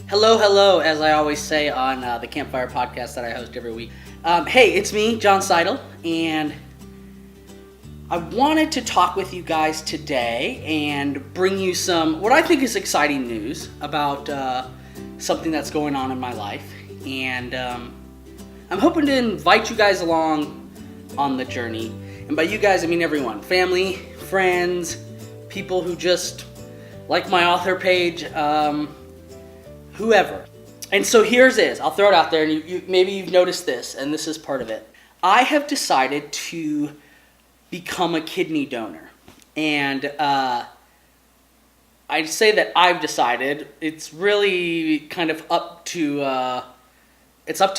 Hello, hello, as I always say on the Campfire podcast that I host every week. Hey, it's me, John Seidel, and I wanted to talk with you guys today and bring you some, what I think is exciting news about something that's going on in my life. And I'm hoping to invite you guys along on the journey. And by you guys, I mean everyone. Family, friends, people who just like my author page, whoever. And so here's it. I'll throw it out there, and maybe you've noticed this, and this is part of it. I have decided to become a kidney donor. And I'd say that I've decided. It's really kind of up to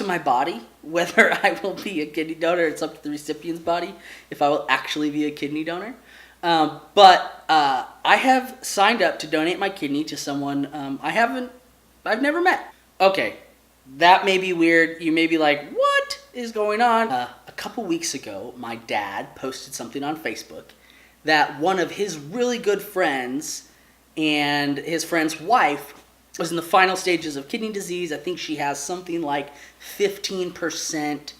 my body whether I will be a kidney donor. It's up to the recipient's body if I will actually be a kidney donor. But I have signed up to donate my kidney to someone I've never met. Okay, that may be weird. You may be like, what is going on? A couple weeks ago, my dad posted something on Facebook that one of his really good friends and his friend's wife was in the final stages of kidney disease. I think she has something like 15%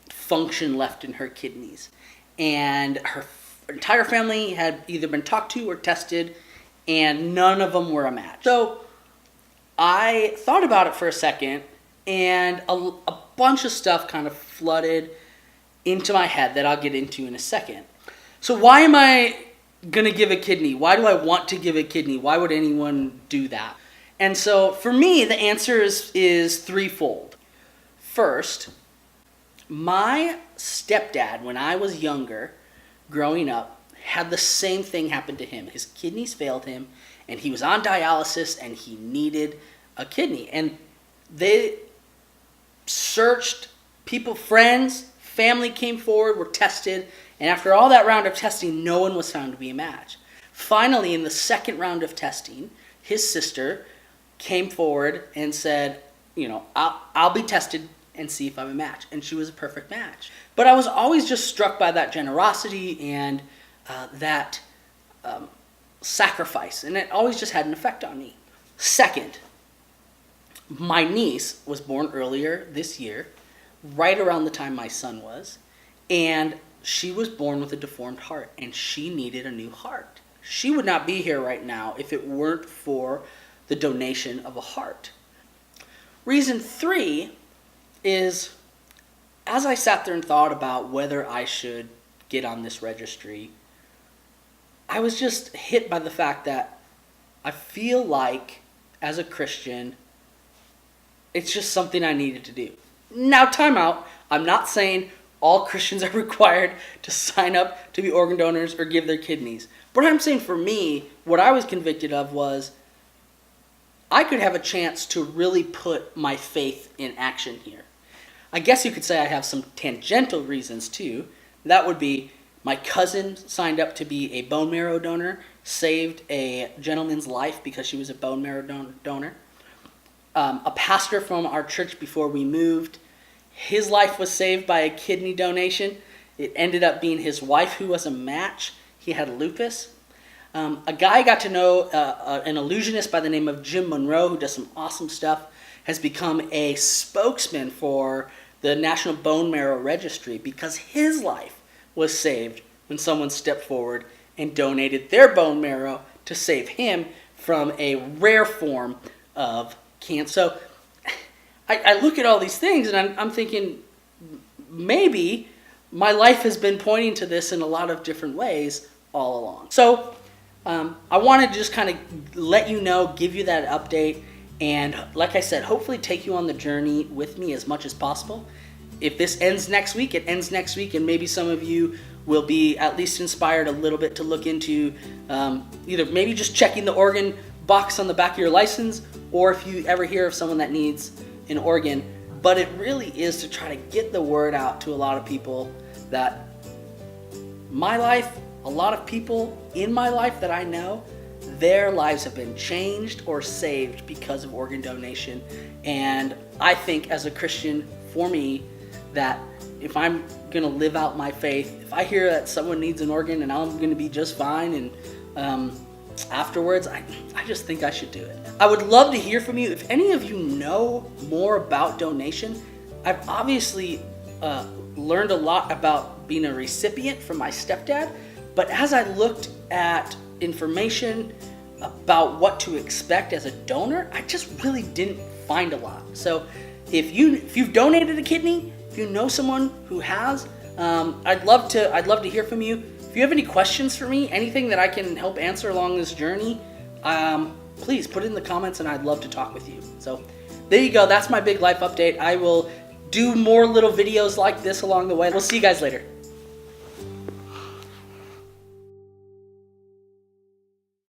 function left in her kidneys. And her entire family had either been talked to or tested, and none of them were a match. So I thought about it for a second, and a bunch of stuff kind of flooded into my head that I'll get into in a second. So why am I going to give a kidney? Why do I want to give a kidney? Why would anyone do that? And so for me, the answer is threefold. First, my stepdad, when I was younger, growing up, had the same thing happen to him. His kidneys failed him, and he was on dialysis, and he needed a kidney. And they searched, people, friends, family came forward, were tested, and after all that round of testing, no one was found to be a match. Finally, in the second round of testing, his sister came forward and said, I'll be tested and see if I'm a match. And she was a perfect match. But I was always just struck by that generosity and that sacrifice. And it always just had an effect on me. Second, my niece was born earlier this year, right around the time my son was. And she was born with a deformed heart, and she needed a new heart. She would not be here right now if it weren't for the donation of a heart. Reason 3 is, as I sat there and thought about whether I should get on this registry, I was just hit by the fact that I feel like, as a Christian, it's just something I needed to do. Now, time out. I'm not saying all Christians are required to sign up to be organ donors or give their kidneys. But I'm saying for me, what I was convicted of was I could have a chance to really put my faith in action here. I guess you could say I have some tangential reasons too. That would be my cousin signed up to be a bone marrow donor, saved a gentleman's life because she was a bone marrow donor. A pastor from our church before we moved, his life was saved by a kidney donation. It ended up being his wife who was a match. He had lupus. A guy I got to know, an illusionist by the name of Jim Monroe, who does some awesome stuff, has become a spokesman for the National Bone Marrow Registry because his life was saved when someone stepped forward and donated their bone marrow to save him from a rare form of cancer. So I look at all these things and I'm thinking maybe my life has been pointing to this in a lot of different ways all along. So I wanted to just kind of let you know, give you that update, and like I said, hopefully take you on the journey with me as much as possible. If this ends next week, it ends next week, and maybe some of you will be at least inspired a little bit to look into either maybe just checking the organ box on the back of your license, or if you ever hear of someone that needs an organ. But it really is to try to get the word out to a lot of people that my life, a lot of people in my life that I know, their lives have been changed or saved because of organ donation. And I think as a Christian, for me, that if I'm going to live out my faith, if I hear that someone needs an organ and I'm going to be just fine, and afterwards, I just think I should do it. I would love to hear from you. If any of you know more about donation, I've obviously learned a lot about being a recipient from my stepdad, but as I looked at information about what to expect as a donor, I just really didn't find a lot. So if you've donated a kidney, if you know someone who has, I'd love to hear from you. If you have any questions for me, anything that I can help answer along this journey, please put it in the comments and I'd love to talk with you. So there you go. That's my big life update. I will do more little videos like this along the way. We'll see you guys later.